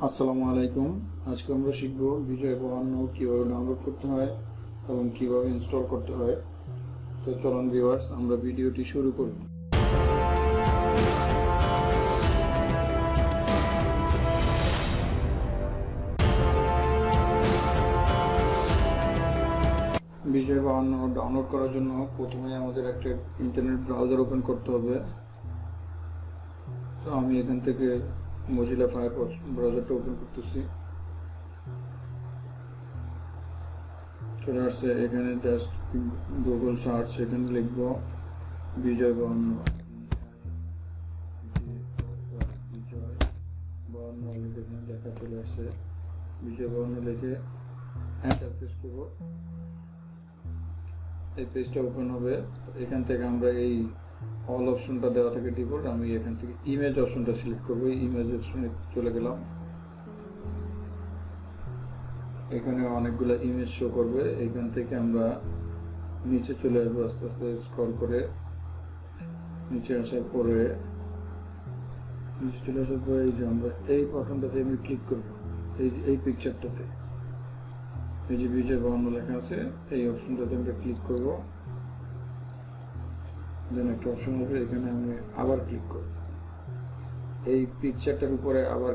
আসসালামু আলাইকুম। আজকে আমরা শিখব বিজয় বায়ান্ন কিভাবে ডাউনলোড করতে হয় এবং কিভাবে ইনস্টল করতে হয়। তো চলুন ভিউয়ার্স, আমরা ভিডিওটি শুরু করি। বিজয় বায়ান্ন ডাউনলোড করার জন্য প্রথমে আমাদের একটা ইন্টারনেট ব্রাউজার ওপেন করতে হবে। তো আমি এখান থেকে মজিলা ফায়ারফক্স ব্রাউজারটা ওপেন করতেছি। চলে আসছে এখানে, জাস্ট গুগল সার্চ, এখানে লিখব বিজয় বায়ান্ন। বিজয় বায়ান্ন এখানে লেখা চলে আসছে, বিজয় বায়ান্ন লিখে এন্টার প্রেস করব। এই পেজটা ওপেন হবে। এখান থেকে আমরা এই অল অপশনটা দেওয়া থাকে ডিফল্ট, আমি এখান থেকে ইমেজ অপশনটা সিলেক্ট করব। ইমেজ অপশনে চলে গেলাম। এখানে অনেকগুলো ইমেজ শো করবে। এখান থেকে আমরা নিচে চলে আসবো, আস্তে আস্তে স্ক্রল করে নিচে আসার পরে এই যে আমরা এই বাটনটাতে আমি ক্লিক করব। এই পিকচারটাতে এই যে বিজয় বায়ান্ন লেখা আছে, এই অপশনটাতে আমরা ক্লিক করব। দেন একটা অপশন হবে, এখানে আমি আবার ক্লিক করব। এই পিকচারটার উপরে আবার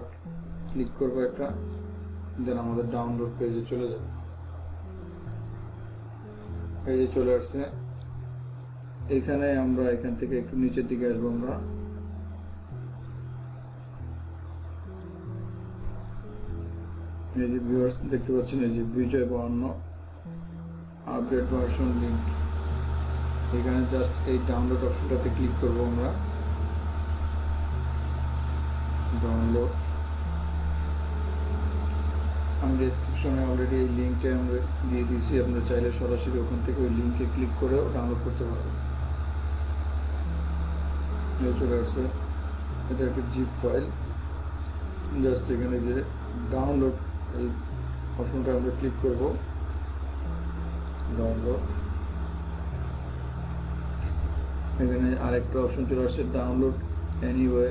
ক্লিক করব একটা, দেন আমাদের ডাউনলোড পেজে চলে যাবে। এই যে চলে আসছে। এখানে আমরা এখান থেকে একটু নিচের দিকে আসবো। আমরা এই যে ভিউয়ার্স দেখতে পাচ্ছেন, এই যে বিজয় বায়ান্ন আপডেট ভার্সন লিংক, এখানে জাস্ট এই ডাউনলোড অপশনটাতে ক্লিক করব। আমরা ডাউনলোড, আমি ডেসক্রিপশনে অলরেডি এই লিঙ্কটা আমরা দিয়ে দিয়েছি, আপনারা চাইলে সরাসরি ওখান থেকে ওই লিঙ্কে ক্লিক করেও ডাউনলোড করতে পারবেন। চলে আসছে, এটা একটা জিপ ফাইল। জাস্ট এখানে যে ডাউনলোড এই অপশনটা আমরা ক্লিক করব। ডাউনলোড, এখানে আরেকটা অপশন চলে আসছে ডাউনলোড এনিওয়ে,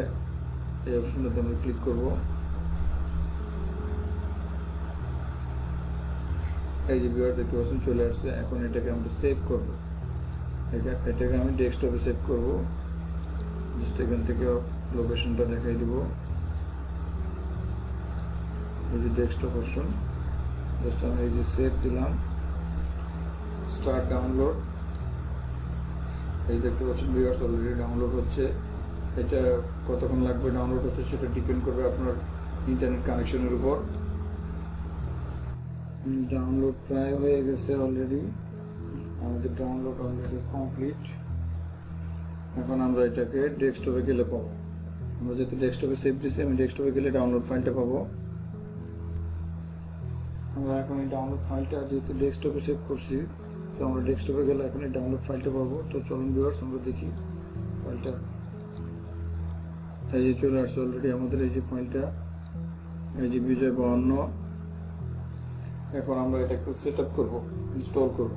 এই অপশনটাতে আমরা ক্লিক করব। এই যে ভিউয়ার দেখতে পাচ্ছেন চলে আসছে। এখন এটাকে আমরা সেভ করব। এটাকে আমি ডেস্কটপে সেভ করব। জাস্ট এখান থেকে লোকেশনটা দেখাই দিব। এই যে ডেস্কটপ অপশন, জাস্ট আমি এই যে সেভ দিলাম। স্টার্ট ডাউনলোড, এই দেখতে পাচ্ছেন ভিউয়ার্স অলরেডি ডাউনলোড হচ্ছে। এটা কতক্ষণ লাগবে ডাউনলোড হতে সেটা ডিপেন্ড করবে আপনার ইন্টারনেট কানেকশনের উপর। ডাউনলোড প্রায় হয়ে গেছে অলরেডি, আমাদের ডাউনলোড অলরেডি কমপ্লিট। এখন আমরা এটাকে ডেস্কটপে গেলে পাবো। আমরা যেহেতু ডেস্কটপে সেভ দিচ্ছি, আমি ডেস্কটপে গেলে ডাউনলোড ফাইলটা পাবো। আমরা এখন এই ডাউনলোড ফাইলটা যেহেতু ডেস্কটপে সেভ করছি, তো আমরা ডেস্কটপে গেলে এখন এই ডাউনলোড ফাইলটা পাবো। তো চলুন ভিউয়ার্স আমরা দেখি ফাইলটা। এই যে চলে আসছে অলরেডি আমাদের এই যে ফাইলটা, এই যে বিজয় বায়ান্ন। এখন আমরা এটাকে সেট আপ করবো, ইনস্টল করব।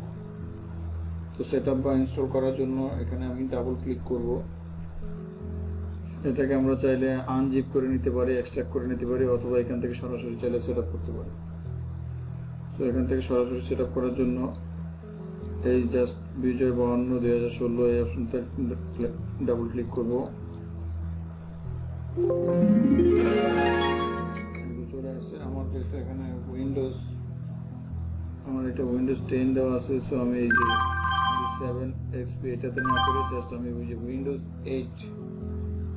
তো সেট আপ বা ইনস্টল করার জন্য এখানে আমি ডাবল ক্লিক করব। এটাকে আমরা চাইলে আনজিপ করে নিতে পারি, এক্সট্রাক্ট করে নিতে পারি, অথবা এখান থেকে সরাসরি চাইলে সেট আপ করতে পারি। তো এখান থেকে সরাসরি সেট আপ করার জন্য এই জাস্ট বিজয় বায়ান্ন 2016 এই অপশনটা ডাবল ক্লিক করব। চলে আসছে আমার যেটা এখানে উইন্ডোজ, আমার এটা উইন্ডোজ 10 দেওয়া আছে। সো আমি এই যে 7 এক্সপি এটাতে না করে জাস্ট আমি ওই যে উইন্ডোজ 8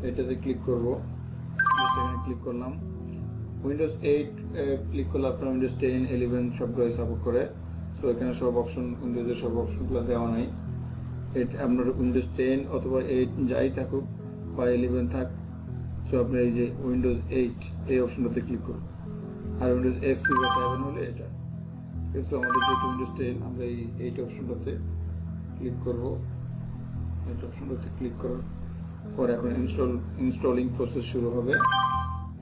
এটাতে ক্লিক করব। জাস্ট এখানে ক্লিক করলাম। উইন্ডোজ 8 ক্লিক করলে আপনার উইন্ডোজ 10, 11 সবগুলোই সাপোর্ট করে। সো এখানে সব অপশন, উইন্ডোজের সব অপশনগুলো দেওয়া নাই। আপনার উইন্ডোজ 10 অথবা 8 যাই থাকুক বা 11 থাক, সো আপনি এই যে উইন্ডোজ 8 এই অপশনটাতে ক্লিক করুন। আর উইন্ডোজ এক্সপি বা 7 হলে এটা। সো আমাদের যেহেতু উইন্ডোজ 10, আমরা এই 8 অপশনটাতে ক্লিক করব। 8 অপশনটাতে ক্লিক করার পর এখন ইনস্টলিং প্রসেস শুরু হবে।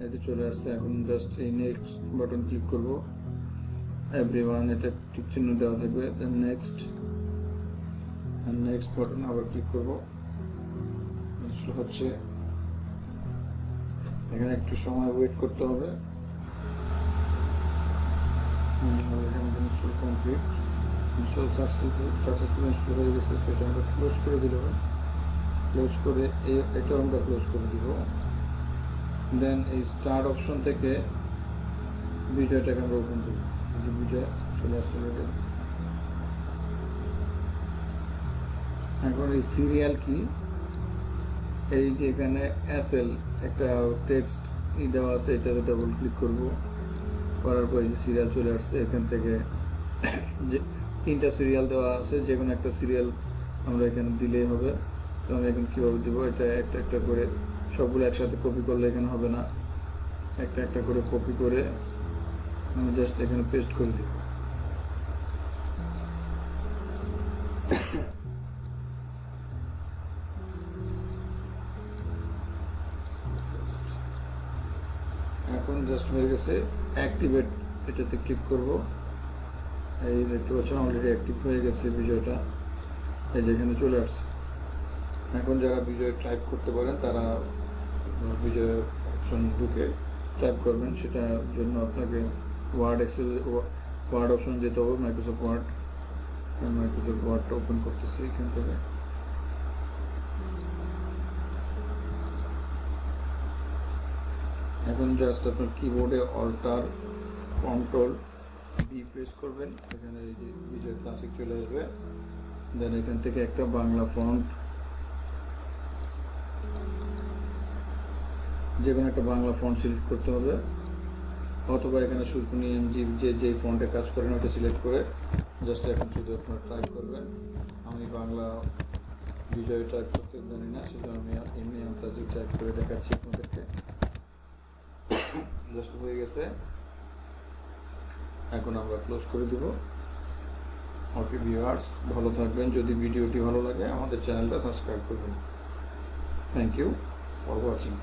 এতে চলে আসছে। এখন জাস্ট এই নেক্সট বাটন ক্লিক করব। এভরিওয়ান এটা টিক চিহ্ন দেওয়া থাকবে, দেন নেক্সট, আর নেক্সট বাটন আবার ক্লিক করব। ইনস্টল হচ্ছে, এখানে একটু সময় ওয়েট করতে হবে। Install complete, install successful install হয়ে গেছে। সেটা আমরা ক্লোজ করে দিল, ক্লোজ করে এটা আমরা ক্লোজ করে দিব। দেন এই স্টার্ট অপশন থেকে বিজয়টাকে আমরা ওপেন করব। বিজয় চলে আসতে হবে। এখন এই সিরিয়াল কি, এই যে এখানে এসএল একটা টেক্সট দেওয়া আছে, এটাতে ডাবল ক্লিক করব। করার পর যে সিরিয়াল চলে আসছে, এখান থেকে যে 3টা সিরিয়াল দেওয়া আছে, যে কোনো একটা সিরিয়াল আমরা এখানে দিলেই হবে। তো আমি এখন কীভাবে দেবো, এটা একটা একটা করে সবগুলো একসাথে কপি করলে এখানে হবে না, একটা একটা করে কপি করে আমি জাস্ট এখানে পেস্ট করে দিব। এখন জাস্ট হয়ে গেছে অ্যাক্টিভেট, এটাতে ক্লিক করব। এই দেখতে পাচ্ছেন অলরেডি অ্যাক্টিভ হয়ে গেছে বিজয়টা, এই যেখানে চলে আসছে। এখন যারা বিজয় টাইপ করতে পারেন তারা বিজয় অপশন ঢুকে টাইপ করবেন। সেটার জন্য আপনাকে ওয়ার্ড অপশন যেতে হবে, মাইক্রোসফট ওয়ার্ডটা ওপেন করতেছি এখান থেকে। এখন জাস্ট আপনার কিবোর্ডে অল্টার কন্ট্রোল বি প্রেস করবেন, এখানে এই যে বিজয় ক্লাসিক চলে আসবে। দেন এখান থেকে একটা বাংলা ফন্ট, যে কোনো একটা বাংলা ফন্ট সিলেক্ট করতে হবে, অথবা এখানে সুলকুনি এমজি যে ফন্টে কাজ করেন ওটা সিলেক্ট করে জাস্ট এখন শুধু আপনারা টাইপ করবেন। আমি বাংলা বিজয় টাইপ করতে জানি না, সেটা আমি এমনি আন্তাজি টাইপ করে দেখাচ্ছি আপনাদেরকে। জাস্ট হয়ে গেছে, এখন আমরা ক্লোজ করে দিব। ওকে ভিউয়ার্স, ভালো থাকবেন। যদি ভিডিওটি ভালো লাগে আমাদের চ্যানেলটা সাবস্ক্রাইব করবেন। Thank you for watching.